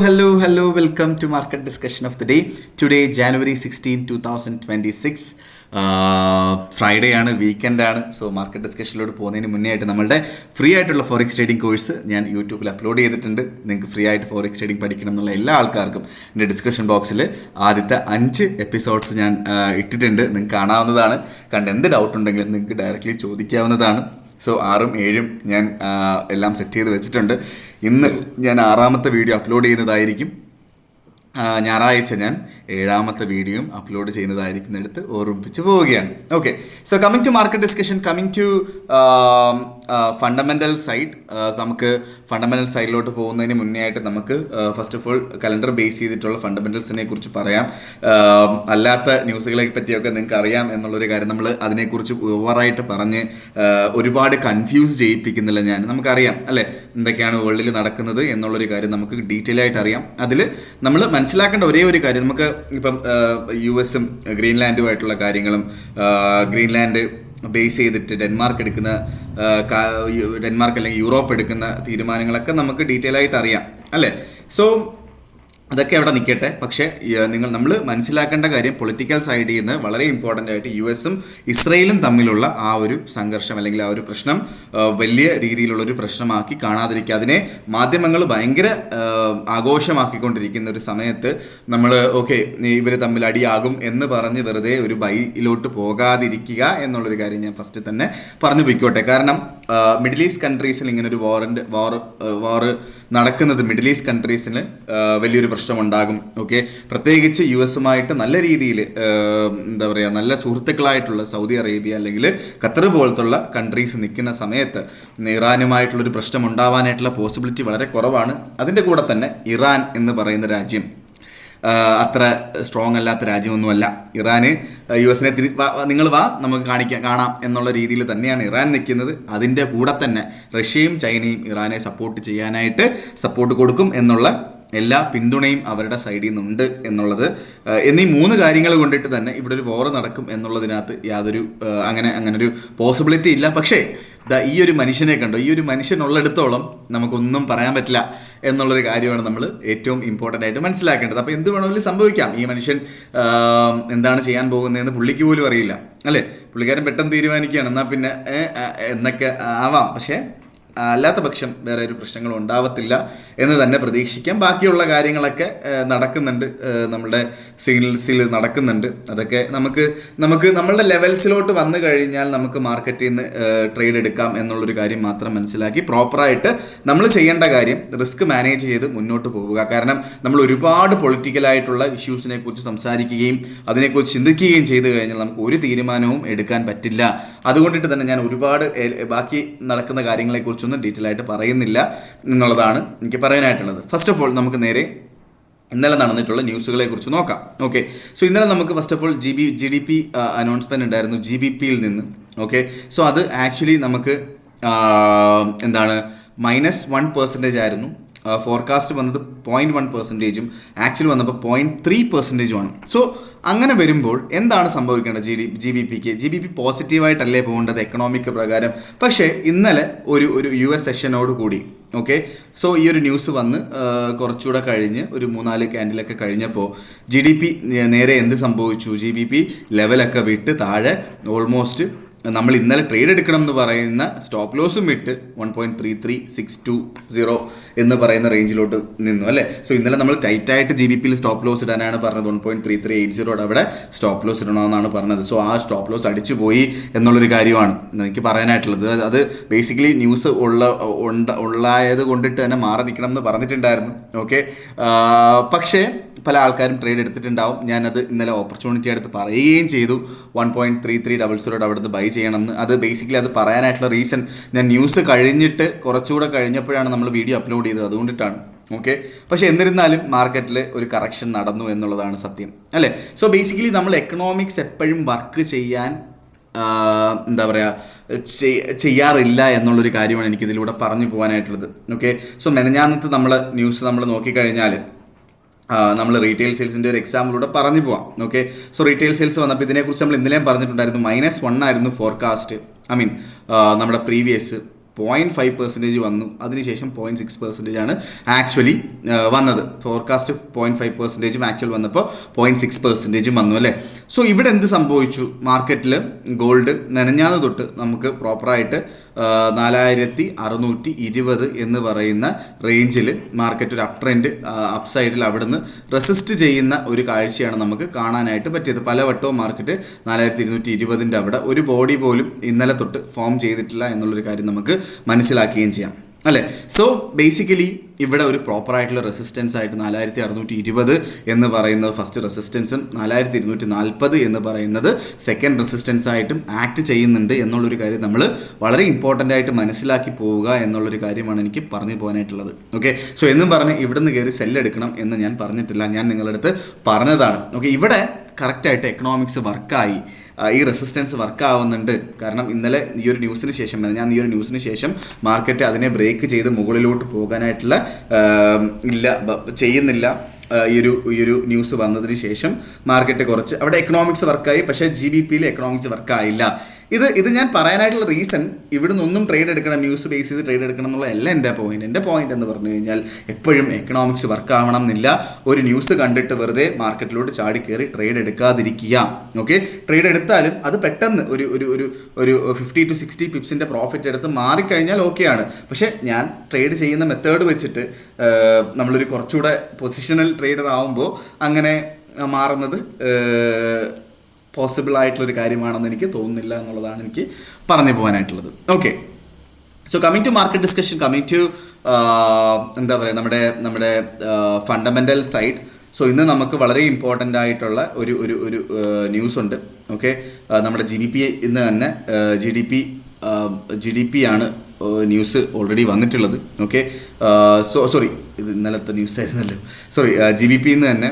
Hello. Welcome to Market Discussion of the Day. Today, January 16, 2026. Friday ആണ്, weekend ആണ്. So market ഡിസ്കഷനിലോട്ട് പോകുന്നതിന് മുന്നേ ആയിട്ട് നമ്മളുടെ ഫ്രീ ആയിട്ടുള്ള ഫോറക്സ് ട്രേഡിംഗ് കോഴ്സ് ഞാൻ യൂട്യൂബിൽ അപ്ലോഡ് ചെയ്തിട്ടുണ്ട്. നിങ്ങൾക്ക് ഫ്രീ ആയിട്ട് ഫോറക്സ് ട്രേഡിംഗ് പഠിക്കണം എന്നുള്ള എല്ലാ ആൾക്കാർക്കും എൻ്റെ ഡിസ്ക്രിപ്ഷൻ ബോക്സിൽ ആദ്യത്തെ 5 എപ്പിസോഡ്സ് ഞാൻ ഇട്ടിട്ടുണ്ട്. നിങ്ങൾക്ക് കാണാവുന്നതാണ്. കണ്ട് എന്ത് ഡൗട്ട് ഉണ്ടെങ്കിലും നിങ്ങൾക്ക് ഡയറക്റ്റ്ലി ചോദിക്കാവുന്നതാണ്. സോ 6ഉം 7ഉം ഞാൻ എല്ലാം സെറ്റ് ചെയ്ത് വെച്ചിട്ടുണ്ട്. ഇന്ന് ഞാൻ 6ാമത്തെ വീഡിയോ അപ്ലോഡ് ചെയ്യുന്നതായിരിക്കും. ഞായറാഴ്ച ഞാൻ 7ാമത്തെ വീഡിയോയും അപ്ലോഡ് ചെയ്യുന്നതായിരിക്കും എടുത്ത് ഓർമ്മിപ്പിച്ച് പോവുകയാണ്. Okay, so coming to market discussion, coming to fundamental side. നമുക്ക് ഫണ്ടമെൻ്റൽ സൈഡിലോട്ട് പോകുന്നതിന് മുന്നേ ആയിട്ട് നമുക്ക് first of all calendar base ചെയ്തിട്ടുള്ള ഫണ്ടമെൻ്റൽസിനെ കുറിച്ച് പറയാം. അല്ലാത്ത ന്യൂസുകളെ പറ്റിയൊക്കെ നിങ്ങൾക്ക് അറിയാം എന്നുള്ളൊരു കാര്യം നമ്മൾ അതിനെക്കുറിച്ച് ഓവറായിട്ട് പറഞ്ഞ് ഒരുപാട് കൺഫ്യൂസ് ചെയ്യിപ്പിക്കുന്നില്ല. നമുക്കറിയാം അല്ലേ എന്തൊക്കെയാണ് വേൾഡിൽ നടക്കുന്നത് എന്നുള്ളൊരു കാര്യം നമുക്ക് ഡീറ്റെയിൽ ആയിട്ട് അറിയാം. അതിൽ നമ്മൾ മനസ്സിലാക്കേണ്ട ഒരേ ഒരു കാര്യം, നമുക്ക് ഇപ്പം US-ഉം ഗ്രീൻലാൻഡുമായിട്ടുള്ള കാര്യങ്ങളും ഗ്രീൻലാൻഡ് ബേസ് ചെയ്തിട്ട് ഡെൻമാർക്ക് അല്ലെങ്കിൽ യൂറോപ്പ് എടുക്കുന്ന തീരുമാനങ്ങളൊക്കെ നമുക്ക് ഡീറ്റെയിൽ ആയിട്ട് അറിയാം അല്ലേ. സോ അതൊക്കെ അവിടെ നിൽക്കട്ടെ. പക്ഷേ നമ്മൾ മനസ്സിലാക്കേണ്ട കാര്യം, പൊളിറ്റിക്കൽ സൈഡിൽ നിന്ന് വളരെ ഇമ്പോർട്ടൻ്റ് ആയിട്ട് US-ഉം ഇസ്രയേലും തമ്മിലുള്ള ആ ഒരു സംഘർഷം അല്ലെങ്കിൽ ആ ഒരു പ്രശ്നം വലിയ രീതിയിലുള്ളൊരു പ്രശ്നമാക്കി കാണാതിരിക്കുക. അതിനെ മാധ്യമങ്ങൾ ഭയങ്കര ആഘോഷമാക്കിക്കൊണ്ടിരിക്കുന്ന ഒരു സമയത്ത് നമ്മൾ ഇവർ തമ്മിൽ അടിയാകും എന്ന് പറഞ്ഞ് വെറുതെ ഒരു ബൈയിലോട്ട് പോകാതിരിക്കുക എന്നുള്ളൊരു കാര്യം ഞാൻ ഫസ്റ്റ് തന്നെ പറഞ്ഞു പോയിക്കോട്ടെ. കാരണം മിഡിൽ ഈസ്റ്റ് കൺട്രീസിൽ ഇങ്ങനെ ഒരു വാർ നടക്കുന്നത് മിഡിൽ ഈസ്റ്റ് കൺട്രീസിന് വലിയൊരു പ്രശ്നമുണ്ടാകും. പ്രത്യേകിച്ച് US-ഉമായിട്ട് നല്ല രീതിയിൽ നല്ല സുഹൃത്തുക്കളായിട്ടുള്ള സൗദി അറേബ്യ അല്ലെങ്കിൽ ഖത്തർ പോലത്തുള്ള കൺട്രീസ് നിൽക്കുന്ന സമയത്ത് ഇറാനുമായിട്ടുള്ളൊരു പ്രശ്നം ഉണ്ടാവാനായിട്ടുള്ള പോസിബിലിറ്റി വളരെ കുറവാണ്. അതിൻ്റെ കൂടെ തന്നെ ഇറാൻ എന്ന് പറയുന്ന രാജ്യം അത്ര സ്ട്രോങ് അല്ലാത്ത രാജ്യമൊന്നുമല്ല. ഇറാന് US-നെ നിങ്ങൾ നമുക്ക് കാണാം എന്നുള്ള രീതിയിൽ തന്നെയാണ് ഇറാൻ നിൽക്കുന്നത്. അതിൻ്റെ കൂടെ തന്നെ റഷ്യയും ചൈനയും ഇറാനെ സപ്പോർട്ട് കൊടുക്കും എന്നുള്ള എല്ലാ പിന്തുണയും അവരുടെ സൈഡിൽ നിന്നുണ്ട് എന്നുള്ളത്. എന്നീ 3 കാര്യങ്ങൾ കൊണ്ടിട്ട് തന്നെ ഇവിടെ ഒരു വാർ നടക്കും എന്നുള്ളതിനകത്ത് യാതൊരു അങ്ങനെ ഒരു പോസിബിലിറ്റി ഇല്ല. പക്ഷേ ഈ ഒരു മനുഷ്യനെ കണ്ടോ, ഈ ഒരു മനുഷ്യനുള്ളിടത്തോളം നമുക്കൊന്നും പറയാൻ പറ്റില്ല എന്നുള്ളൊരു കാര്യമാണ് നമ്മൾ ഏറ്റവും ഇമ്പോർട്ടൻ്റ് ആയിട്ട് മനസ്സിലാക്കേണ്ടത്. അപ്പോൾ എന്ത് വേണമെങ്കിലും സംഭവിക്കാം. ഈ മനുഷ്യൻ എന്താണ് ചെയ്യാൻ പോകുന്നതെന്ന് പുള്ളിക്ക് പോലും അറിയില്ല അല്ലേ. പുള്ളിക്കാരൻ പെട്ടെന്ന് തീരുമാനിക്കുകയാണ് എന്നാൽ പിന്നെ എന്നൊക്കെ ആവാം. പക്ഷേ അല്ലാത്ത പക്ഷം വേറെ ഒരു പ്രശ്നങ്ങളും ഉണ്ടാവത്തില്ല എന്ന് തന്നെ പ്രതീക്ഷിക്കാം. ബാക്കിയുള്ള കാര്യങ്ങളൊക്കെ നടക്കുന്നുണ്ട്, നമ്മളുടെ സിഗ്നൽസിൽ നടക്കുന്നുണ്ട്. അതൊക്കെ നമുക്ക് നമ്മളുടെ ലെവൽസിലോട്ട് വന്നു കഴിഞ്ഞാൽ നമുക്ക് മാർക്കറ്റിൽ നിന്ന് ട്രേഡ് എടുക്കാം എന്നുള്ളൊരു കാര്യം മാത്രം മനസ്സിലാക്കി പ്രോപ്പറായിട്ട് നമ്മൾ ചെയ്യേണ്ട കാര്യം റിസ്ക് മാനേജ് ചെയ്ത് മുന്നോട്ട് പോവുക. കാരണം നമ്മൾ ഒരുപാട് പൊളിറ്റിക്കലായിട്ടുള്ള ഇഷ്യൂസിനെ കുറിച്ച് സംസാരിക്കുകയും അതിനെക്കുറിച്ച് ചിന്തിക്കുകയും ചെയ്തു കഴിഞ്ഞാൽ നമുക്ക് ഒരു തീരുമാനവും എടുക്കാൻ പറ്റില്ല. അതുകൊണ്ടിട്ട് തന്നെ ഞാൻ ഒരുപാട് ബാക്കി നടക്കുന്ന കാര്യങ്ങളെക്കുറിച്ച് ഡീറ്റെയിൽ ആയിട്ട് പറയുന്നില്ല എന്നുള്ളതാണ് എനിക്ക് പറയാനായിട്ടുള്ളത്. ഫസ്റ്റ് ഓഫ് ഓൾ നമുക്ക് നേരെ ഇന്നലെ നടന്നിട്ടുള്ള ന്യൂസുകളെ കുറിച്ച് നോക്കാം. സോ ഇന്നലെ നമുക്ക് first of all GDP announcement ഉണ്ടായിരുന്നു GBPയിൽ നിന്ന്. സോ അത് ആക്ച്വലി നമുക്ക് -1% ആയിരുന്നു. ഫോർകാസ്റ്റ് വന്നത് 0.1%, ആക്ച്വലി വന്നപ്പോൾ 0.3%. സോ അങ്ങനെ വരുമ്പോൾ എന്താണ് സംഭവിക്കേണ്ടത്? GBP പോസിറ്റീവായിട്ടല്ലേ പോകേണ്ടത് എക്കണോമിക് പ്രകാരം. പക്ഷേ ഇന്നലെ ഒരു US സെഷനോട് കൂടി സോ ഈ ഒരു ന്യൂസ് വന്ന് കുറച്ചുകൂടെ കഴിഞ്ഞ് ഒരു 3-4 ക്യാൻഡിലൊക്കെ കഴിഞ്ഞപ്പോൾ GDP നേരെ എന്ത് സംഭവിച്ചു? GBP ലെവലൊക്കെ വിട്ട് താഴെ ഓൾമോസ്റ്റ് നമ്മൾ ഇന്നലെ ട്രേഡ് എടുക്കണം എന്ന് പറയുന്ന സ്റ്റോപ്പ് ലോസും വിട്ട് 1.33620 എന്ന് പറയുന്ന റേഞ്ചിലോട്ട് നിന്നു അല്ലേ. സോ ഇന്നലെ നമ്മൾ ടൈറ്റായിട്ട് GBPയിൽ സ്റ്റോപ്പ് ലോസ് ഇടാനാണ് പറഞ്ഞത്. 1.3380 അവിടെ സ്റ്റോപ്പ് ലോസ് ഇടണമെന്നാണ് പറഞ്ഞത്. സോ ആ സ്റ്റോപ്പ് ലോസ് അടിച്ചു പോയി എന്നുള്ളൊരു കാര്യമാണ് എനിക്ക് പറയാനായിട്ടുള്ളത്. അത് ബേസിക്കലി ന്യൂസ് ഉള്ളായത് കൊണ്ടിട്ട് തന്നെ മാറി നിൽക്കണം എന്ന് പറഞ്ഞിട്ടുണ്ടായിരുന്നു. പക്ഷേ പല ആൾക്കാരും ട്രേഡ് എടുത്തിട്ടുണ്ടാവും. ഞാനത് ഇന്നലെ ഓപ്പർച്യൂണിറ്റി എടുത്ത് പറയുകയും ചെയ്തു 1.3300 അവിടുന്ന് ബൈ ചെയ്യണമെന്ന്. അത് ബേസിക്കലി അത് പറയാനായിട്ടുള്ള റീസൺ ഞാൻ ന്യൂസ് കഴിഞ്ഞിട്ട് കുറച്ചുകൂടെ കഴിഞ്ഞപ്പോഴാണ് നമ്മൾ വീഡിയോ അപ്ലോഡ് ചെയ്തത്, അതുകൊണ്ടിട്ടാണ്. പക്ഷെ എന്നിരുന്നാലും മാർക്കറ്റിൽ ഒരു കറക്ഷൻ നടന്നു എന്നുള്ളതാണ് സത്യം അല്ലേ. സോ ബേസിക്കലി നമ്മൾ എക്കണോമിക്സ് എപ്പോഴും വർക്ക് ചെയ്യാൻ ചെയ്യാറില്ല എന്നുള്ളൊരു കാര്യമാണ് എനിക്കിതിലൂടെ പറഞ്ഞു പോകാനായിട്ടുള്ളത്. സോ മെനഞ്ഞാന്നത്തെ ന്യൂസ് നമ്മൾ നോക്കിക്കഴിഞ്ഞാൽ നമ്മൾ റീറ്റെയിൽ സെയിൽസിൻ്റെ ഒരു എക്സാമ്പിളൂടെ പറഞ്ഞു പോവാം. സോ റീറ്റെയിൽ സെയിൽസ് വന്നപ്പോൾ ഇതിനെക്കുറിച്ച് നമ്മൾ ഇന്നലെയും പറഞ്ഞിട്ടുണ്ടായിരുന്നു. -1 ആയിരുന്നു ഫോർകാസ്റ്റ്. നമ്മുടെ പ്രീവിയസ് 0.5% വന്നു. അതിനുശേഷം 0.6% ആണ് ആക്ച്വലി വന്നത്. ഫോർകാസ്റ്റ് 0.5%, ആക്ച്വൽ വന്നപ്പോൾ 0.6% വന്നു അല്ലേ. സോ ഇവിടെ എന്ത് സംഭവിച്ചു? മാർക്കറ്റിൽ ഗോൾഡ് നനഞ്ഞാന്ന് തൊട്ട് നമുക്ക് പ്രോപ്പറായിട്ട് 4620 എന്ന് പറയുന്ന റേഞ്ചിൽ മാർക്കറ്റ് ഒരു അപ് ട്രെൻഡ് അപ് സൈഡിൽ അവിടുന്ന് റെസിസ്റ്റ് ചെയ്യുന്ന ഒരു കാഴ്ചയാണ് നമുക്ക് കാണാനായിട്ട് പറ്റിയത്. പലവട്ടവും മാർക്കറ്റ് 4220 അവിടെ ഒരു ബോഡി പോലും ഇന്നലെ തൊട്ട് ഫോം ചെയ്തിട്ടില്ല എന്നുള്ളൊരു കാര്യം നമുക്ക് മനസ്സിലാക്കുകയും ചെയ്യാം അല്ലേ. സോ ബേസിക്കലി ഇവിടെ ഒരു പ്രോപ്പറായിട്ടുള്ള റെസിസ്റ്റൻസ് ആയിട്ട് 4620 എന്ന് പറയുന്നത് ഫസ്റ്റ് റെസിസ്റ്റൻസും 4240 എന്ന് പറയുന്നത് സെക്കൻഡ് റെസിസ്റ്റൻസ് ആയിട്ടും ആക്ട് ചെയ്യുന്നുണ്ട് എന്നുള്ളൊരു കാര്യം നമ്മൾ വളരെ ഇമ്പോർട്ടൻ്റ് ആയിട്ട് മനസ്സിലാക്കി പോവുക എന്നുള്ളൊരു കാര്യമാണ് എനിക്ക് പറഞ്ഞു പോകാനായിട്ടുള്ളത്. ഓക്കെ, സോ എന്നും പറഞ്ഞ് ഇവിടുന്ന് കയറി സെല്ലെടുക്കണം എന്ന് ഞാൻ പറഞ്ഞിട്ടില്ല, ഞാൻ നിങ്ങളുടെ അടുത്ത് പറഞ്ഞതാണ്. ഓക്കെ, ഇവിടെ കറക്റ്റായിട്ട് എക്കണോമിക്സ് വർക്കായി, ഈ റെസിസ്റ്റൻസ് വർക്കാവുന്നുണ്ട്. കാരണം ഇന്നലെ ഈ ഒരു ന്യൂസിന് ശേഷം മാർക്കറ്റ് അതിനെ ബ്രേക്ക് ചെയ്ത് മുകളിലോട്ട് പോകാനായിട്ടുള്ള ചെയ്യുന്നില്ല. ഈ ഒരു ന്യൂസ് വന്നതിന് ശേഷം മാർക്കറ്റ് കുറച്ച് അവിടെ എക്കണോമിക്സ് വർക്കായി, പക്ഷേ GBPയിൽ എക്കണോമിക്സ് വർക്കായില്ല. ഇത് ഞാൻ പറയാനായിട്ടുള്ള റീസൺ, ഇവിടുന്ന് ഒന്നും ട്രേഡ് എടുക്കണം, ന്യൂസ് ബേസ് ചെയ്ത് ട്രേഡ് എടുക്കണം എന്നുള്ളതല്ല എൻ്റെ പോയിന്റ് എന്ന് പറഞ്ഞു കഴിഞ്ഞാൽ എപ്പോഴും എക്കണോമിക്സ് വർക്ക് ആവണം എന്നില്ല. ഒരു ന്യൂസ് കണ്ടിട്ട് വെറുതെ മാർക്കറ്റിലോട്ട് ചാടി കയറി ട്രേഡ് എടുക്കാതിരിക്കുക. ഓക്കെ, ട്രേഡ് എടുത്താലും അത് പെട്ടെന്ന് ഒരു 50 to 60 പിപ്സിൻ്റെ പ്രോഫിറ്റ് എടുത്ത് മാറിക്കഴിഞ്ഞാൽ ഓക്കെയാണ്. പക്ഷേ ഞാൻ ട്രേഡ് ചെയ്യുന്ന മെത്തേഡ് വെച്ചിട്ട് നമ്മളൊരു കുറച്ചുകൂടെ പൊസിഷണൽ ട്രേഡർ ആവുമ്പോൾ അങ്ങനെ മാറുന്നത് പോസിബിൾ ആയിട്ടുള്ളൊരു കാര്യമാണെന്ന് എനിക്ക് തോന്നുന്നില്ല എന്നുള്ളതാണ് എനിക്ക് പറഞ്ഞു പോകാനായിട്ടുള്ളത്. Okay, so coming to market discussion, coming to എന്താ പറയുക നമ്മുടെ ഫണ്ടമെൻ്റൽ സൈഡ്. സോ ഇന്ന് നമുക്ക് വളരെ ഇമ്പോർട്ടൻ്റ് ആയിട്ടുള്ള ഒരു ന്യൂസ് ഉണ്ട്. ഓക്കെ, നമ്മുടെ GDP ഇന്ന് തന്നെ GDP ആണ് ന്യൂസ് ഓൾറെഡി വന്നിട്ടുള്ളത്. ഓക്കെ, സോറി ഇത് ഇന്നലത്തെ ന്യൂസ് ആയിരുന്നല്ലോ, GBP ഇന്ന് തന്നെ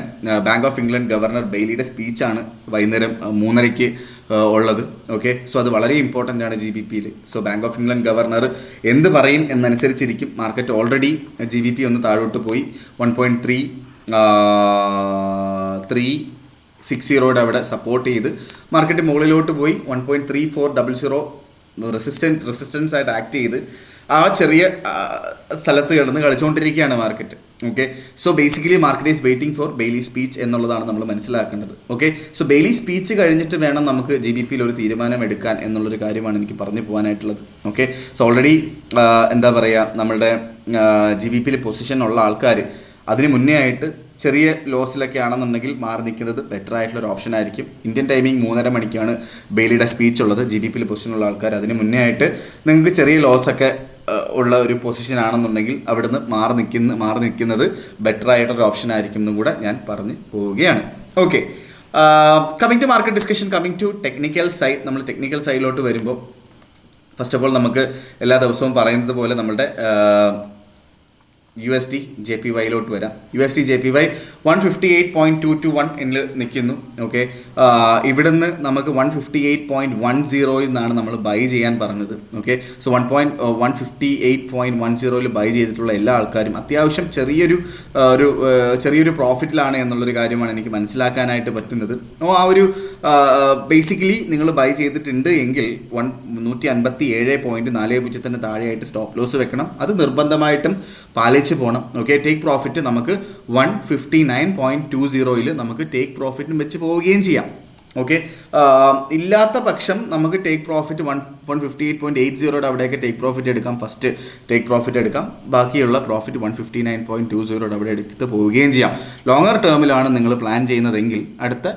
ബാങ്ക് ഓഫ് ഇംഗ്ലണ്ട് ഗവർണർ ബെയ്ലിയുടെ സ്പീച്ചാണ് വൈകുന്നേരം 3:30 ഉള്ളത്. ഓക്കെ, സോ അത് വളരെ ഇമ്പോർട്ടൻ്റ് ആണ് GBPയിൽ. So bank of England governor എന്ത് പറയും എന്നനുസരിച്ചിരിക്കും. മാർക്കറ്റ് ഓൾറെഡി GBP ഒന്ന് താഴോട്ട് പോയി 1.360 അവിടെ സപ്പോർട്ട് ചെയ്ത് മാർക്കറ്റ് മുകളിലോട്ട് പോയി 1.3400 റെസിസ്റ്റൻസ് ആയിട്ട് ആക്ട് ചെയ്ത് ആ ചെറിയ സ്ഥലത്ത് കിടന്ന് കളിച്ചുകൊണ്ടിരിക്കുകയാണ് market. Okay, so basically market is waiting for Bailey speech എന്നുള്ളതാണ് നമ്മൾ മനസ്സിലാക്കേണ്ടത്. ഓക്കെ, സോ ബെയ്ലി സ്പീച്ച് കഴിഞ്ഞിട്ട് വേണം നമുക്ക് GBPയിൽ ഒരു തീരുമാനം എടുക്കാൻ എന്നുള്ളൊരു കാര്യമാണ് എനിക്ക് പറഞ്ഞു പോകാനായിട്ടുള്ളത്. ഓക്കെ, സോ ഓൾറെഡി എന്താ പറയുക, നമ്മളുടെ GBPയിൽ പൊസിഷനുള്ള ആൾക്കാർ അതിന് മുന്നേ ആയിട്ട് ചെറിയ ലോസിലൊക്കെ ആണെന്നുണ്ടെങ്കിൽ മാറി നിൽക്കുന്നത് ബെറ്റർ ആയിട്ടുള്ളൊരു ഓപ്ഷൻ ആയിരിക്കും. ഇന്ത്യൻ ടൈമിംഗ് 3:30 മണിക്കാണ് ബെയ്ലിയുടെ സ്പീച്ച് ഉള്ളത്. GBPയിൽ പൊസിഷനുള്ള ആൾക്കാർ അതിന് മുന്നേ ആയിട്ട് നിങ്ങൾക്ക് ചെറിയ ലോസൊക്കെ ഉള്ള ഒരു പൊസിഷൻ ആണെന്നുണ്ടെങ്കിൽ അവിടുന്ന് മാറി നിൽക്കുന്നത് ബെറ്റർ ആയിട്ടൊരു ഓപ്ഷൻ ആയിരിക്കും എന്നും കൂടെ ഞാൻ പറഞ്ഞു പോവുകയാണ്. Okay, coming to market discussion, coming to technical side. നമ്മൾ ടെക്നിക്കൽ സൈഡിലോട്ട് വരുമ്പോൾ ഫസ്റ്റ് ഓഫ് ഓൾ നമുക്ക് എല്ലാ ദിവസവും പറയുന്നത് പോലെ നമ്മളുടെ USD JPYയിലോട്ട് വരാം. USD JPY 158.221 എന്നിൽ നിൽക്കുന്നു. ഓക്കെ, ഇവിടുന്ന് നമുക്ക് 158.10 എന്നാണ് നമ്മൾ ബൈ ചെയ്യാൻ പറഞ്ഞത്. ഓക്കെ, സോ 158.10 ബൈ ചെയ്തിട്ടുള്ള എല്ലാ ആൾക്കാരും അത്യാവശ്യം ചെറിയൊരു പ്രോഫിറ്റിലാണ് എന്നുള്ളൊരു കാര്യമാണ് എനിക്ക് മനസ്സിലാക്കാനായിട്ട് പറ്റുന്നത്. ആ ഒരു ബേസിക്കലി നിങ്ങൾ ബൈ ചെയ്തിട്ടുണ്ട് എങ്കിൽ 157.40 താഴെയായിട്ട് സ്റ്റോപ്പ് ലോസ് വെക്കണം. അത് നിർബന്ധമായിട്ടും പാലിച്ച് പോകണം. ഓക്കെ, ടേക്ക് പ്രോഫിറ്റ് നമുക്ക് 159.20 നമുക്ക് ടേക്ക് പ്രോഫിറ്റും വെച്ച് പോവുകയും ചെയ്യാം. ഓക്കെ, ഇല്ലാത്ത പക്ഷം നമുക്ക് ടേക്ക് പ്രോഫിറ്റ് 158.80 അവിടെയൊക്കെ ടേക്ക് പ്രോഫിറ്റ് എടുക്കാം. ഫസ്റ്റ് ടേക്ക് പ്രോഫിറ്റ് എടുക്കാം. ബാക്കിയുള്ള പ്രോഫിറ്റ് 159.20 അവിടെ എടുത്ത് പോവുകയും ചെയ്യാം. ലോങ്ങർ ടേമിലാണ് നിങ്ങൾ പ്ലാൻ ചെയ്യുന്നതെങ്കിൽ അടുത്ത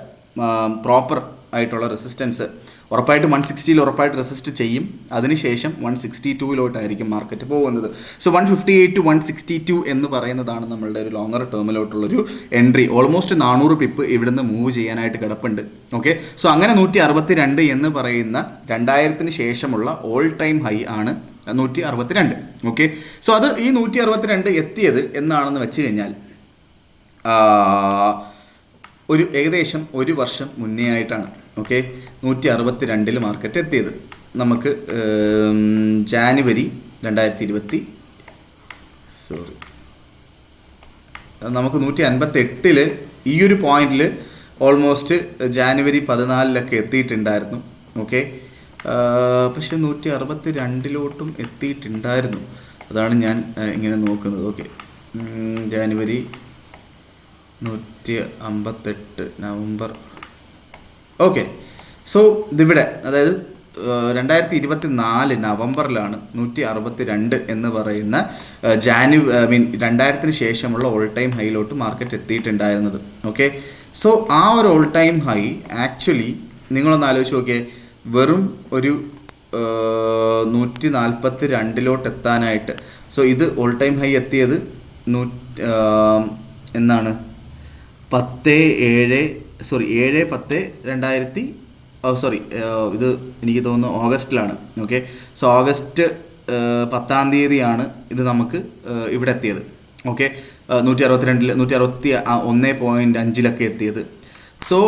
പ്രോപ്പർ ആയിട്ടുള്ള റെസിസ്റ്റൻസ് ഉറപ്പായിട്ട് 160 ഉറപ്പായിട്ട് റെസിസ്റ്റ് ചെയ്യും. അതിനുശേഷം 162 മാർക്കറ്റ് പോകുന്നത്. സോ 158 to 162 എന്ന് പറയുന്നതാണ് നമ്മളുടെ ഒരു ലോങ്ങർ ടേമിലോട്ടുള്ളൊരു എൻട്രി. ഓൾമോസ്റ്റ് 400 പിപ്പ് ഇവിടുന്ന് മൂവ് ചെയ്യാനായിട്ട് കിടപ്പുണ്ട്. ഓക്കെ, സോ അങ്ങനെ 162 എന്ന് പറയുന്ന 2000-ന് ശേഷമുള്ള ഓൾ ടൈം ഹൈ ആണ് 162. ഓക്കെ, സോ അത് ഈ 162 എത്തിയത് എന്നാണെന്ന് വെച്ച് കഴിഞ്ഞാൽ ഏകദേശം 1 വർഷം മുന്നേ ആയിട്ടാണ്. ഓക്കെ, 162 മാർക്കറ്റ് എത്തിയത്. നമുക്ക് ജാനുവരി 2020 നമുക്ക് 158 ഈ ഒരു പോയിന്റിൽ ഓൾമോസ്റ്റ് ജാനുവരി 14 എത്തിയിട്ടുണ്ടായിരുന്നു. ഓക്കെ, പക്ഷേ 162 എത്തിയിട്ടുണ്ടായിരുന്നു. അതാണ് ഞാൻ ഇങ്ങനെ നോക്കുന്നത്. Okay, January 158, November. Okay, so ഇതിവിടെ അതായത് 2024 നവംബറിലാണ് 162 എന്ന് പറയുന്ന 2000 ശേഷമുള്ള ഓൾ ടൈം ഹൈയിലോട്ട് മാർക്കറ്റ് എത്തിയിട്ടുണ്ടായിരുന്നത്. ഓക്കെ, സോ ആ ഒരു ഓൾ ടൈം ഹൈ ആക്ച്വലി നിങ്ങളൊന്ന് ആലോചിച്ച് നോക്കിയേ, വെറും ഒരു 142 എത്താനായിട്ട്. സോ ഇത് ഓൾ ടൈം ഹൈ എത്തിയത് എന്നാണ് 7/10/2000 ഇത് എനിക്ക് തോന്നുന്നു ഓഗസ്റ്റിലാണ്. ഓക്കെ, സോ ഓഗസ്റ്റ് 10 ഇത് നമുക്ക് ഇവിടെ എത്തിയത്. ഓക്കെ, 161.5 എത്തിയത്. So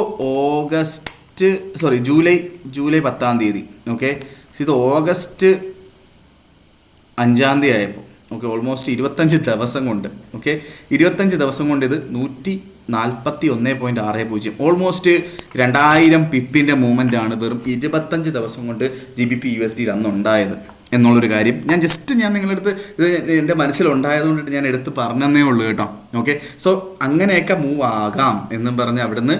July 10. ഓക്കെ, ഇത് ഓഗസ്റ്റ് 5 ആയപ്പോൾ, ഓക്കെ, ഓൾമോസ്റ്റ് 25 ദിവസം കൊണ്ട്, ഓക്കെ, 25 ദിവസം കൊണ്ട് ഇത് 141.60, ഓൾമോസ്റ്റ് 2000 പിപ്പിൻ്റെ മൂവ്മെൻ്റ് ആണ് വെറും 25 ദിവസം കൊണ്ട് GBP USD അന്നുണ്ടായത് എന്നുള്ളൊരു കാര്യം ഞാൻ നിങ്ങളുടെ അടുത്ത് ഇത് എൻ്റെ മനസ്സിലുണ്ടായതുകൊണ്ടിട്ട് ഞാൻ എടുത്ത് പറഞ്ഞതേ ഉള്ളൂ കേട്ടോ. ഓക്കെ, സോ അങ്ങനെയൊക്കെ മൂവ് ആകാം എന്നും പറഞ്ഞ് അവിടുന്ന്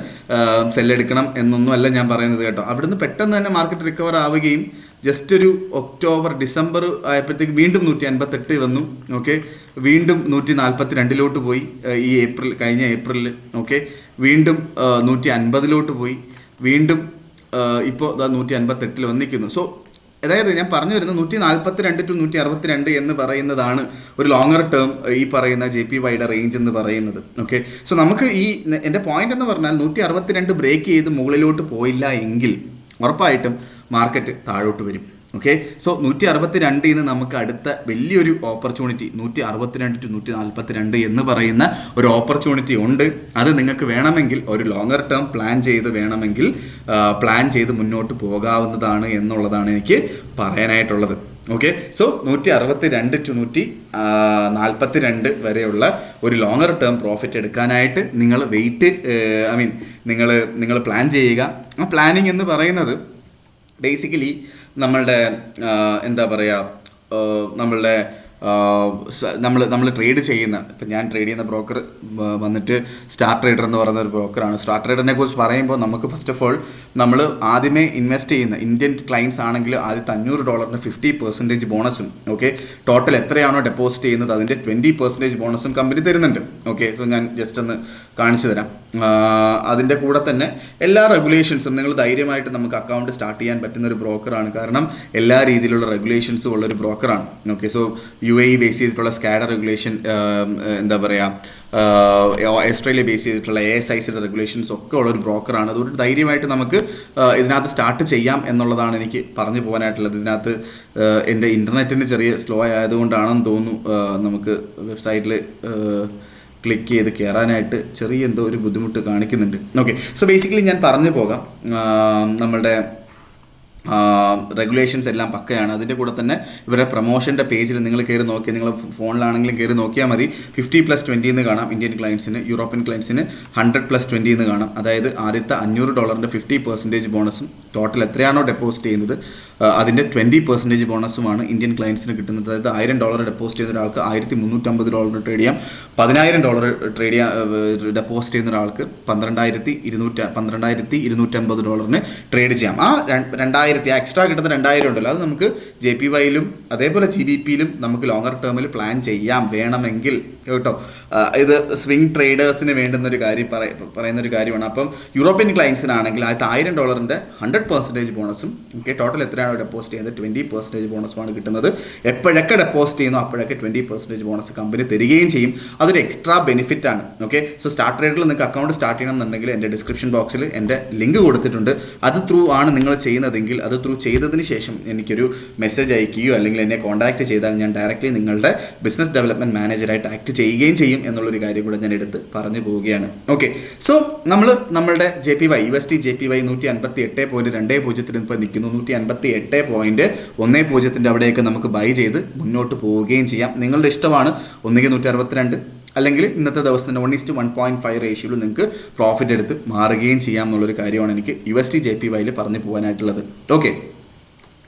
സെല്ലെടുക്കണം എന്നൊന്നും അല്ല ഞാൻ പറയുന്നത് കേട്ടോ. അവിടുന്ന് പെട്ടെന്ന് തന്നെ മാർക്കറ്റ് റിക്കവർ ആവുകയും ജസ്റ്റ് ഒരു ഒക്ടോബർ ഡിസംബർ ആയപ്പോഴത്തേക്ക് വീണ്ടും 158 വന്നു. ഓക്കെ, വീണ്ടും 142 പോയി ഈ കഴിഞ്ഞ ഏപ്രിലിൽ. ഓക്കെ, വീണ്ടും 150 പോയി, വീണ്ടും ഇപ്പോൾ 158 വന്നിരിക്കുന്നു. സോ അതായത് ഞാൻ പറഞ്ഞു വരുന്നത് 142 to 162 എന്ന് പറയുന്നതാണ് ഒരു ലോങ്ങർ ടേം ഈ പറയുന്ന JPYയുടെ റേഞ്ച് എന്ന് പറയുന്നത്. ഓക്കെ, സോ നമുക്ക് എൻ്റെ പോയിന്റ് എന്ന് പറഞ്ഞാൽ 162 ബ്രേക്ക് ചെയ്ത് മുകളിലോട്ട് പോയില്ല എങ്കിൽ ഉറപ്പായിട്ടും മാർക്കറ്റ് താഴോട്ട് വരും. ഓക്കെ, സോ 162 നമുക്ക് അടുത്ത വലിയൊരു ഓപ്പർച്യൂണിറ്റി 162 to 142 എന്ന് പറയുന്ന ഒരു ഓപ്പർച്യൂണിറ്റി ഉണ്ട്. അത് നിങ്ങൾക്ക് വേണമെങ്കിൽ ഒരു ലോങ്ങർ ടേം പ്ലാൻ ചെയ്ത് മുന്നോട്ട് പോകാവുന്നതാണ് എന്നുള്ളതാണ് എനിക്ക് പറയാനായിട്ടുള്ളത്. ഓക്കെ, സോ 162 to 142 വരെയുള്ള ഒരു ലോങ്ങർ ടേം പ്രോഫിറ്റ് എടുക്കാനായിട്ട് നിങ്ങൾ നിങ്ങൾ പ്ലാൻ ചെയ്യുക. ആ പ്ലാനിങ് എന്ന് പറയുന്നത് ബേസിക്കലി നമ്മളുടെ എന്താ പറയുക, നമ്മൾ ട്രേഡ് ചെയ്യുന്ന, ഇപ്പം ഞാൻ ട്രേഡ് ചെയ്യുന്ന ബ്രോക്കർ വന്നിട്ട് സ്റ്റാർ ട്രേഡർ എന്ന് പറയുന്ന ഒരു ബ്രോക്കറാണ്. സ്റ്റാർ ട്രേഡറിനെ കുറിച്ച് പറയുമ്പോൾ നമുക്ക് ഫസ്റ്റ് ഓഫ് ഓൾ നമ്മൾ ആദ്യമേ ഇൻവെസ്റ്റ് ചെയ്യുന്ന ഇന്ത്യൻ ക്ലയൻസ് ആണെങ്കിൽ ആദ്യത്തെ $500 50% ബോണസും, ഓക്കെ, ടോട്ടൽ എത്രയാണോ ഡെപ്പോസിറ്റ് ചെയ്യുന്നത് അതിൻ്റെ 20% ബോണസും കമ്പനി തരുന്നുണ്ട്. ഓക്കെ, സോ ഞാൻ ജസ്റ്റ് ഒന്ന് കാണിച്ചു തരാം. അതിൻ്റെ കൂടെ തന്നെ എല്ലാ റെഗുലേഷൻസും നിങ്ങൾ ധൈര്യമായിട്ട് നമുക്ക് അക്കൗണ്ട് സ്റ്റാർട്ട് ചെയ്യാൻ പറ്റുന്ന ഒരു ബ്രോക്കറാണ്. കാരണം എല്ലാ രീതിയിലുള്ള റെഗുലേഷൻസും ഉള്ളൊരു ബ്രോക്കറാണ്. ഓക്കെ, സോ UAE ബേസ് ചെയ്തിട്ടുള്ള സ്കാഡ റെഗുലേഷൻ, എന്താ പറയുക, ഓസ്ട്രേലിയ ബേസ് ചെയ്തിട്ടുള്ള ASICയുടെ റെഗുലേഷൻസ് ഒക്കെ ഉള്ളൊരു ബ്രോക്കറാണ്. അതുകൊണ്ട് ധൈര്യമായിട്ട് നമുക്ക് ഇതിനകത്ത് സ്റ്റാർട്ട് ചെയ്യാം എന്നുള്ളതാണ് എനിക്ക് പറഞ്ഞു പോകാനായിട്ടുള്ളത്. ഇതിനകത്ത് എൻ്റെ ഇൻ്റർനെറ്റിന് ചെറിയ സ്ലോ ആയതുകൊണ്ടാണെന്ന് തോന്നുന്നു നമുക്ക് വെബ്സൈറ്റിൽ ക്ലിക്ക് ചെയ്ത് കയറാനായിട്ട് ചെറിയ എന്തോ ഒരു ബുദ്ധിമുട്ട് കാണിക്കുന്നുണ്ട്. ഓക്കെ, സോ ബേസിക്കലി ഞാൻ പറഞ്ഞു പോകാം. നമ്മളുടെ റെഗുലേഷൻസ് എല്ലാം പക്കയാണ്. അതിൻ്റെ കൂടെ തന്നെ ഇവരുടെ പ്രൊമോഷൻ്റെ പേജിൽ നിങ്ങൾ കയറി നോക്കിയാൽ, നിങ്ങൾ ഫോണിലാണെങ്കിലും കയറി നോക്കിയാൽ മതി. 50+20 എന്ന് കാണാം ഇന്ത്യൻ ക്ലയൻസിന്, യൂറോപ്യൻ ക്ലയൻസിന് 100+20 എന്ന് കാണാം. അതായത് ആദ്യത്തെ $500 50% ബോണസും ടോട്ടൽ എത്രയാണോ ഡെപ്പോസിറ്റ് ചെയ്യുന്നത് അതിൻ്റെ 20% ബോണസുമാണ് ഇന്ത്യൻ ക്ലയൻസിന് കിട്ടുന്നത്. അതായത് $1000 ഡെപ്പോസിറ്റ് ചെയ്യുന്ന ഒരാൾക്ക് $1,350 ട്രേഡ് ചെയ്യാം. $10,000 ഡെപ്പോസിറ്റ് ചെയ്യുന്ന ഒരാൾക്ക് $12,250 ട്രേഡ് ചെയ്യാം. ആ 2000 എക്സ്ട്രാ കിട്ടുന്ന 2000 ഉണ്ടല്ലോ, അത് നമുക്ക് JPYയിലും അതേപോലെ GBPയിലും നമുക്ക് ലോങ്ങർ ടേമിൽ പ്ലാൻ ചെയ്യാം വേണമെങ്കിൽ കേട്ടോ. ഇത് സ്വിംഗ് ട്രേഡേഴ്സിന് വേണ്ടുന്നൊരു കാര്യം പറയുന്നൊരു കാര്യമാണ്. അപ്പം യൂറോപ്യൻ ക്ലയൻസിനാണെങ്കിൽ ആദ്യത്തെ $1000 100% ബോണസും, ഓക്കെ, ടോട്ടൽ എത്രയാണോ ഡെപ്പോസിറ്റ് ചെയ്യുന്നത് 20% ബോണസുമാണ് കിട്ടുന്നത്. എപ്പോഴൊക്കെ ഡെപ്പോസിറ്റ് ചെയ്യുന്നു അപ്പോഴൊക്കെ 20% ബോണസ് കമ്പനി തരികയും ചെയ്യും. അതൊരു എക്സ്ട്രാ ബെനിഫിറ്റ് ആണ്. ഓക്കെ, സോ സ്റ്റാർ ട്രേഡിൽ നിങ്ങൾക്ക് അക്കൗണ്ട് സ്റ്റാർട്ട് ചെയ്യണമെന്നുണ്ടെങ്കിൽ എൻ്റെ ഡിസ്ക്രിപ്ഷൻ ബോക്സിൽ എൻ്റെ ലിങ്ക് കൊടുത്തിട്ടുണ്ട്. അത് ത്രൂ ആണ് നിങ്ങൾ ചെയ്യുന്നതെങ്കിൽ അത് ത്രൂ ചെയ്തതിന് ശേഷം എനിക്കൊരു മെസ്സേജ് അയക്കുകയോ അല്ലെങ്കിൽ എന്നെ കോൺടാക്ട് ചെയ്താൽ ഞാൻ ഡയറക്റ്റ്ലി നിങ്ങളുടെ ബിസിനസ് ഡെവലപ്മെൻറ്റ് മാനേജറായിട്ട് ആക്ട് ചെയ്യുകയും ചെയ്യും എന്നുള്ളൊരു കാര്യം കൂടെ ഞാൻ എടുത്ത് പറഞ്ഞു പോവുകയാണ്. ഓക്കെ, സോ നമ്മളുടെ JPY USD JPY 158.20 ഇപ്പോൾ നിൽക്കുന്നു. 158.10 അവിടെയൊക്കെ നമുക്ക് ബൈ ചെയ്ത് മുന്നോട്ട് പോവുകയും ചെയ്യാം. നിങ്ങളുടെ ഇഷ്ടമാണ്. ഒന്നുകിൽ 162 അല്ലെങ്കിൽ ഇന്നത്തെ ദിവസത്തിൻ്റെ 1:1.5 റേഷ്യോയിൽ നിങ്ങൾക്ക് പ്രോഫിറ്റ് എടുത്ത് മാറുകയും ചെയ്യാം എന്നുള്ളൊരു കാര്യമാണ് എനിക്ക് USD JPYയിൽ പറഞ്ഞു പോകാനായിട്ടുള്ളത്. ഓക്കെ,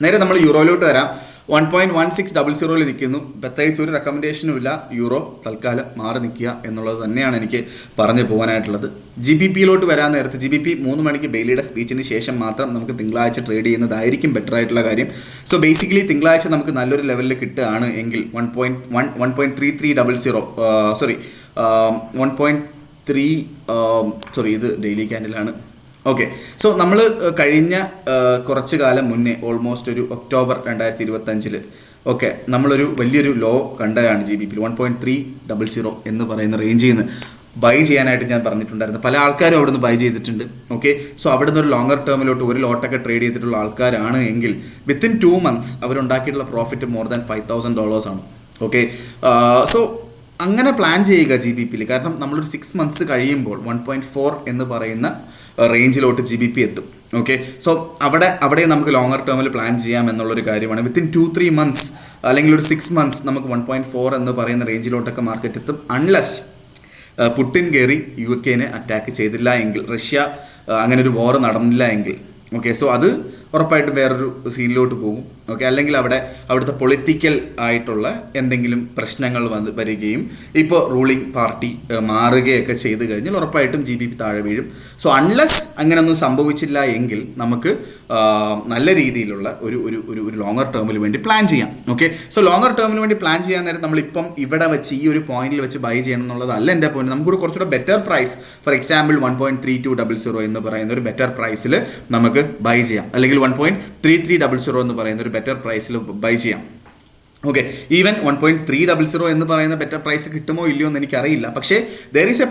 നേരെ നമ്മൾ യൂറോയിലോട്ട് വരാം. 1.1600 നിൽക്കുന്നു. പ്രത്യേകിച്ച് ഒരു റെക്കമെൻഡേഷനും ഇല്ല. യൂറോ തൽക്കാലം മാറി നിൽക്കുക എന്നുള്ളത് തന്നെയാണ് എനിക്ക് പറഞ്ഞു പോകാനായിട്ടുള്ളത്. GBPയിലോട്ട് വരാൻ നേരത്ത് GBP 3 മണിക്ക് ബെയിലിയുടെ സ്പീച്ചിന് ശേഷം മാത്രം നമുക്ക് തിങ്കളാഴ്ച ട്രേഡ് ചെയ്യുന്നതായിരിക്കും ബെറ്റർ ആയിട്ടുള്ള കാര്യം. സോ ബേസിക്കലി തിങ്കളാഴ്ച നമുക്ക് നല്ലൊരു ലെവലിൽ കിട്ടുകയാണ് എങ്കിൽ 1.3300 ഇത് ഡെയിലി ക്യാൻഡിലാണ്. ഓക്കെ, സോ നമ്മൾ കഴിഞ്ഞ കുറച്ച് കാലം മുന്നേ ഓൾമോസ്റ്റ് ഒരു ഒക്ടോബർ 2025 ഓക്കെ നമ്മളൊരു വലിയൊരു ലോ കണ്ടതാണ് GBP 1.300 എന്ന് പറയുന്ന റേഞ്ചിൽ നിന്ന് ബൈ ചെയ്യാനായിട്ട് ഞാൻ പറഞ്ഞിട്ടുണ്ടായിരുന്നു. പല ആൾക്കാരും അവിടെ നിന്ന് ബൈ ചെയ്തിട്ടുണ്ട്. ഓക്കെ, സോ അവിടെ നിന്ന് ഒരു ലോങ്ങർ ടേമിലോട്ട് ഒരു ലോട്ടൊക്കെ ട്രേഡ് ചെയ്തിട്ടുള്ള ആൾക്കാരാണ് എങ്കിൽ വിത്തിൻ 2 months അവരുണ്ടാക്കിയിട്ടുള്ള പ്രോഫിറ്റ് മോർ ദാൻ $5,000 ആണ്. ഓക്കെ, സോ അങ്ങനെ പ്ലാൻ ചെയ്യുക GBPയിൽ. കാരണം നമ്മളൊരു 6 months കഴിയുമ്പോൾ 1.4 എന്ന് പറയുന്ന റേഞ്ചിലോട്ട് GBP എത്തും. ഓക്കെ, സോ അവിടെ നമുക്ക് ലോങ്ങർ ടേമിൽ പ്ലാൻ ചെയ്യാം എന്നുള്ളൊരു കാര്യമാണ്. വിത്തിൻ 2-3 months അല്ലെങ്കിൽ ഒരു 6 months നമുക്ക് 1.4 എന്ന് പറയുന്ന റേഞ്ചിലോട്ടൊക്കെ മാർക്കറ്റ് എത്തും. അൺലെസ് പുടിൻ കയറി UK അറ്റാക്ക് ചെയ്തില്ല എങ്കിൽ, റഷ്യ അങ്ങനെ ഒരു വാർ നടന്നില്ല എങ്കിൽ. ഓക്കെ, സോ അത് ഉറപ്പായിട്ടും വേറൊരു സീനിലോട്ട് പോകും. ഓക്കെ, അല്ലെങ്കിൽ അവിടുത്തെ പൊളിറ്റിക്കൽ ആയിട്ടുള്ള എന്തെങ്കിലും പ്രശ്നങ്ങൾ വരികയും ഇപ്പോൾ റൂളിംഗ് പാർട്ടി മാറുകയൊക്കെ ചെയ്ത് കഴിഞ്ഞാൽ ഉറപ്പായിട്ടും GBP താഴെ വീഴും. സോ അൺലെസ് അങ്ങനെയൊന്നും സംഭവിച്ചില്ല എങ്കിൽ നമുക്ക് നല്ല രീതിയിലുള്ള ഒരു ലോങ്ങർ ടേമിന് വേണ്ടി പ്ലാൻ ചെയ്യാം. ഓക്കെ, സോ ലോങ്ങർ ടേമിന് വേണ്ടി പ്ലാൻ ചെയ്യാൻ നേരം നമ്മളിപ്പം ഇവിടെ വെച്ച് ഈ ഒരു പോയിന്റിൽ വെച്ച് ബൈ ചെയ്യണം എന്നുള്ളതല്ല എൻ്റെ പോയിന്റ്. നമുക്കൊരു കുറച്ചുകൂടെ ബെറ്റർ പ്രൈസ്, ഫോർ എക്സാമ്പിൾ 1.3200 എന്ന് പറയുന്ന ഒരു ബെറ്റർ പ്രൈസിൽ നമുക്ക് ബൈ ചെയ്യാം, അല്ലെങ്കിൽ 1.3300 എന്ന് പറയുന്ന ഒരു ബെറ്റർ പ്രൈസിൽ ബൈ ചെയ്യാം. ഓക്കെ, ഈവൻ 1.300 എന്ന് പറയുന്ന ബെറ്റർ പ്രൈസ് കിട്ടുമോ ഇല്ലയോ എന്ന് എനിക്കറിയില്ല. പക്ഷേ there is A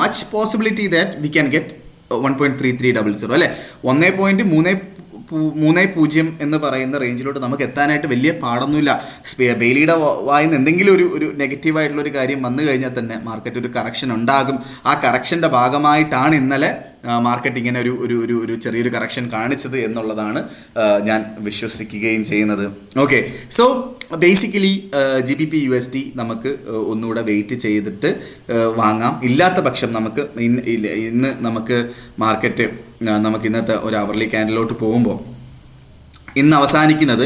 much possibility that we can get 1.3300 അല്ലേ. 1.30 എന്ന് പറയുന്ന റേഞ്ചിലോട്ട് നമുക്ക് എത്താനായിട്ട് വലിയ പാടൊന്നുമില്ല. ബെയിലിയുടെ വായിന്ന് എന്തെങ്കിലും ഒരു നെഗറ്റീവായിട്ടുള്ള ഒരു കാര്യം വന്നു കഴിഞ്ഞാൽ തന്നെ മാർക്കറ്റ് ഒരു കറക്ഷൻ ഉണ്ടാകും. ആ കറക്ഷൻ്റെ ഭാഗമായിട്ടാണ് ഇന്നലെ മാർക്കറ്റ് ഇങ്ങനെ ഒരു ചെറിയൊരു കറക്ഷൻ കാണിച്ചത് എന്നുള്ളതാണ് ഞാൻ വിശ്വസിക്കുകയും ചെയ്യുന്നത്. Okay, so basically GBP USD നമുക്ക് ഒന്നുകൂടെ വെയിറ്റ് ചെയ്തിട്ട് വാങ്ങാം. ഇല്ലാത്ത പക്ഷം നമുക്ക് ഇന്ന് നമുക്ക് മാർക്കറ്റ് നമുക്ക് ഇന്നത്തെ ഒരു അവർലി ക്യാൻഡിലോട്ട് പോകുമ്പോൾ ഇന്ന് അവസാനിക്കുന്നത്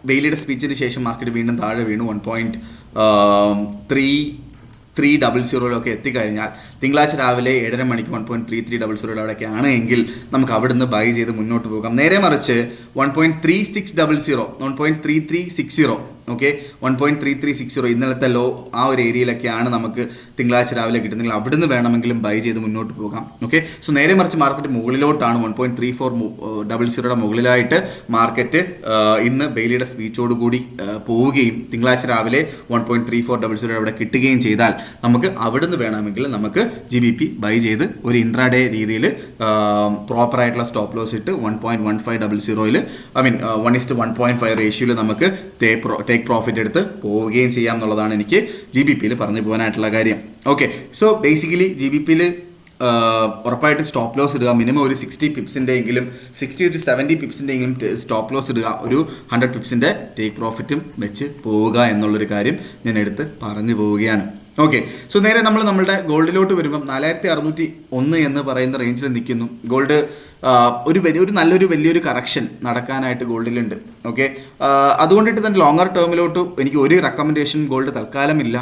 ബെയിലിയുടെ സ്പീച്ചിന് ശേഷം മാർക്കറ്റ് വീണ്ടും താഴെ വീണു 1.3300 എത്തിക്കഴിഞ്ഞാൽ തിങ്കളാഴ്ച രാവിലെ 7:30 മണിക്ക് 1.3300 അവിടെയൊക്കെ ആണ് എങ്കിൽ നമുക്ക് അവിടെ നിന്ന് ബൈ ചെയ്ത് മുന്നോട്ട് പോകാം. നേരെ മറിച്ച് 1.3360 ഓക്കെ 1.3360 ഇന്നലത്തെ ലോ ആ ഒരു ഏരിയയിലൊക്കെയാണ് നമുക്ക് തിങ്കളാഴ്ച രാവിലെ കിട്ടുന്നെങ്കിൽ അവിടെ നിന്ന് വേണമെങ്കിലും ബൈ ചെയ്ത് മുന്നോട്ട് പോകാം. ഓക്കെ, സോ നേരെ മറിച്ച് മാർക്കറ്റ് മുകളിലോട്ടാണ് 1.3400 മുകളിലായിട്ട് മാർക്കറ്റ് ഇന്ന് ബെയിലിയുടെ സ്പീച്ചോടുകൂടി പോവുകയും തിങ്കളാഴ്ച രാവിലെ 1.3400 അവിടെ കിട്ടുകയും ചെയ്താൽ നമുക്ക് അവിടെ നിന്ന് വേണമെങ്കിൽ നമുക്ക് GBP ബൈ ചെയ്ത് ഒരു ഇൻട്രാഡേ രീതിയിൽ പ്രോപ്പറായിട്ടുള്ള സ്റ്റോപ്പ് ലോസ് ഇട്ട് 1.1500 1:1.5 റേഷ്യോയിൽ നമുക്ക് ടേക്ക് പ്രോഫിറ്റ് എടുത്ത് പോവുകയും ചെയ്യാം എന്നുള്ളതാണ് എനിക്ക് GBPയിൽ പറഞ്ഞു പോകാനായിട്ടുള്ള കാര്യം. ഓക്കെ, സോ ബേസിക്കലി GBPയിൽ ഉറപ്പായിട്ട് സ്റ്റോപ്പ് ലോസ് ഇടുക. മിനിമം ഒരു 60 പിപ്സിൻ്റെ എങ്കിലും 60 to 70 പിപ്സിൻ്റെ എങ്കിലും സ്റ്റോപ്പ് ലോസ് ഇടുക. ഒരു 100 പിപ്സിൻ്റെ ടേക്ക് പ്രോഫിറ്റും വെച്ച് പോവുക എന്നുള്ളൊരു കാര്യം ഞാൻ എടുത്ത് പറഞ്ഞു പോവുകയാണ്. ഓക്കെ, സോ നേരെ നമ്മളുടെ ഗോൾഡിലോട്ട് വരുമ്പം 4601 എന്ന് പറയുന്ന റേഞ്ചിൽ നിൽക്കുന്നു. ഗോൾഡ് ഒരു നല്ലൊരു വലിയൊരു കറക്ഷൻ നടക്കാനായിട്ട് ഗോൾഡിലുണ്ട്. ഓക്കെ, അതുകൊണ്ടിട്ട് തന്നെ ലോങ്ങർ ടേമിലോട്ട് എനിക്ക് ഒരു റെക്കമെൻഡേഷൻ ഗോൾഡ് തൽക്കാലം ഇല്ല.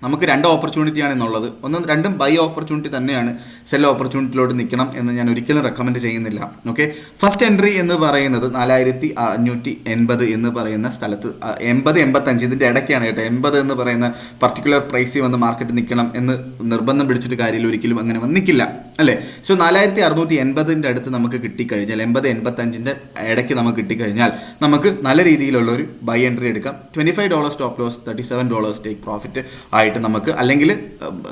നമുക്ക് 2 ഓപ്പർച്യൂണിറ്റിയാണ് എന്നുള്ളത്. രണ്ടും ബൈ ഓപ്പർച്യൂണിറ്റി തന്നെയാണ്. സെൽ ഓപ്പർച്യൂണിറ്റിയിലോട്ട് നിൽക്കണം എന്ന് ഞാൻ ഒരിക്കലും റെക്കമെൻഡ് ചെയ്യുന്നില്ല. ഓക്കെ, ഫസ്റ്റ് എൻട്രി എന്ന് പറയുന്നത് 4580 എന്ന് പറയുന്ന സ്ഥലത്ത് 80-85 ഇതിൻ്റെ ഇടയ്ക്കാണ് കേട്ടോ. 80 എന്ന് പറയുന്ന പർട്ടിക്കുലർ പ്രൈസിൽ വന്ന് മാർക്കറ്റ് നിൽക്കണം എന്ന് നിർബന്ധം പിടിച്ചിട്ട് കാര്യമില്ല, ഒരിക്കലും അങ്ങനെ വന്നിക്കില്ല അല്ലേ. സോ 4680 അടുത്ത് നമുക്ക് കിട്ടിക്കഴിഞ്ഞാൽ 80-85 ഇടയ്ക്ക് നമുക്ക് കിട്ടിക്കഴിഞ്ഞാൽ നമുക്ക് നല്ല രീതിയിലുള്ള ഒരു ബൈ എൻട്രി എടുക്കാം. $25 സ്റ്റോപ്പ് ലോസ്, $37 ടേക്ക് പ്രോഫിറ്റ് ആയിട്ട് നമുക്ക്, അല്ലെങ്കിൽ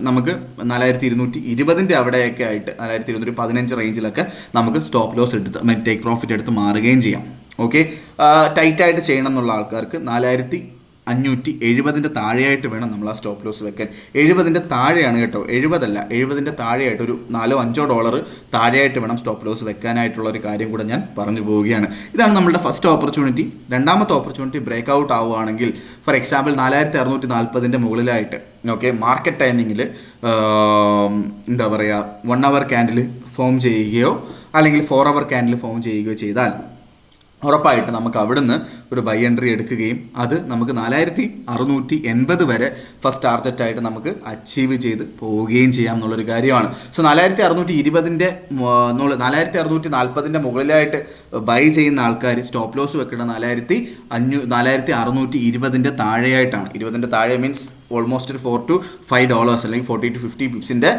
നമുക്ക് 4220 അവിടെയൊക്കെ ആയിട്ട് 4215 റേഞ്ചിലൊക്കെ നമുക്ക് സ്റ്റോപ്പ് ലോസ് എടുത്ത് ടേക്ക് പ്രോഫിറ്റ് എടുത്ത് മാറുകയും ചെയ്യാം. ഓക്കെ, ടൈറ്റായിട്ട് ചെയ്യണം എന്നുള്ള ആൾക്കാർക്ക് 4570 താഴെയായിട്ട് വേണം നമ്മൾ ആ സ്റ്റോപ്പ് ലോസ് വെക്കാൻ. 70 താഴെയാണ് കേട്ടോ, 70 അല്ല, 70 താഴെയായിട്ട് ഒരു $4-5 താഴെയായിട്ട് വേണം സ്റ്റോപ്പ് ലോസ് വെക്കാനായിട്ടുള്ള ഒരു കാര്യം കൂടെ ഞാൻ പറഞ്ഞു പോവുകയാണ്. ഇതാണ് നമ്മളുടെ ഫസ്റ്റ് ഓപ്പർച്യൂണിറ്റി. രണ്ടാമത്തെ ഓപ്പർച്യൂണിറ്റി ബ്രേക്ക് ഔട്ട് ആവുകയാണെങ്കിൽ, ഫോർ എക്സാമ്പിൾ 4640 മുകളിലായിട്ട് ഓക്കെ മാർക്കറ്റ് ടൈമിങ്ങിൽ എന്താ പറയുക 1 hour ക്യാൻഡിൽ ഫോം ചെയ്യുകയോ അല്ലെങ്കിൽ 4 hour ക്യാൻഡിൽ ഫോം ചെയ്യുകയോ ചെയ്താൽ ഉറപ്പായിട്ട് നമുക്ക് അവിടുന്ന് ഒരു ബൈ എൻട്രി എടുക്കുകയും അത് നമുക്ക് 4680 വരെ ഫസ്റ്റ് ടാർഗറ്റായിട്ട് നമുക്ക് അച്ചീവ് ചെയ്ത് പോവുകയും ചെയ്യാം എന്നുള്ളൊരു കാര്യമാണ്. സോ 4620 4640 മുകളിലായിട്ട് ബൈ ചെയ്യുന്ന ആൾക്കാർ സ്റ്റോപ്പ് ലോസ് വെക്കേണ്ട 4620 താഴെയായിട്ടാണ്. 20 താഴെ മീൻസ് ഓൾമോസ്റ്റ് ഒരു $4 to $5 അല്ലെങ്കിൽ 40 to 50 പിപ്സിൻ്റെ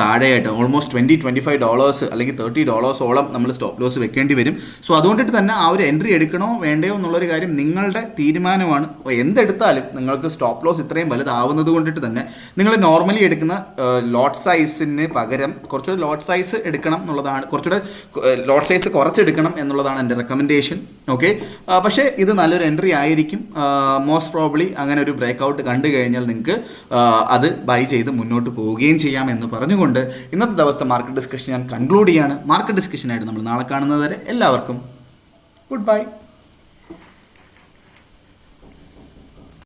താഴെയായിട്ട് ഓൾമോസ്റ്റ് $20-25 അല്ലെങ്കിൽ $30 നമ്മൾ സ്റ്റോപ്പ് ലോസ് വെക്കേണ്ടി വരും. സോ അതുകൊണ്ടിട്ട് തന്നെ ആ ഒരു എൻട്രി എടുക്കണോ വേണ്ടയോ എന്നുള്ളൊരു കാര്യം നിങ്ങളുടെ തീരുമാനമാണ്. എന്തെടുത്താലും നിങ്ങൾക്ക് സ്റ്റോപ്പ് ലോസ് ഇത്രയും വലുതാവുന്നത് കൊണ്ടിട്ട് തന്നെ നിങ്ങൾ നോർമലി എടുക്കുന്ന ലോട്ട് സൈസിന് പകരം കുറച്ചുകൂടെ ലോട്ട് സൈസ് എടുക്കണം എന്നുള്ളതാണ്, കുറച്ചുകൂടെ ലോട്ട് സൈസ് കുറച്ചെടുക്കണം എന്നുള്ളതാണ് എൻ്റെ റെക്കമെൻഡേഷൻ. ഓക്കെ, പക്ഷേ ഇത് നല്ലൊരു എൻട്രി ആയിരിക്കും. മോസ്റ്റ് പ്രോബ്ലി അങ്ങനെ ഒരു ബ്രേക്ക് ഔട്ട് കണ്ടു കഴിഞ്ഞാൽ നിങ്ങൾക്ക് അത് ബൈ ചെയ്ത് മുന്നോട്ട് പോവുകയും ചെയ്യാം എന്ന് പറഞ്ഞുകൊണ്ട് ഇന്നത്തെ ദിവസത്തെ മാർക്കറ്റ് ഡിസ്കഷൻ ഞാൻ കൺക്ലൂഡ് ചെയ്യാണ്. മാർക്കറ്റ് ഡിസ്കഷനായിട്ട് നമ്മൾ നാളെ കാണുന്നത് വരെ എല്ലാവർക്കും ഗുഡ് ബൈ.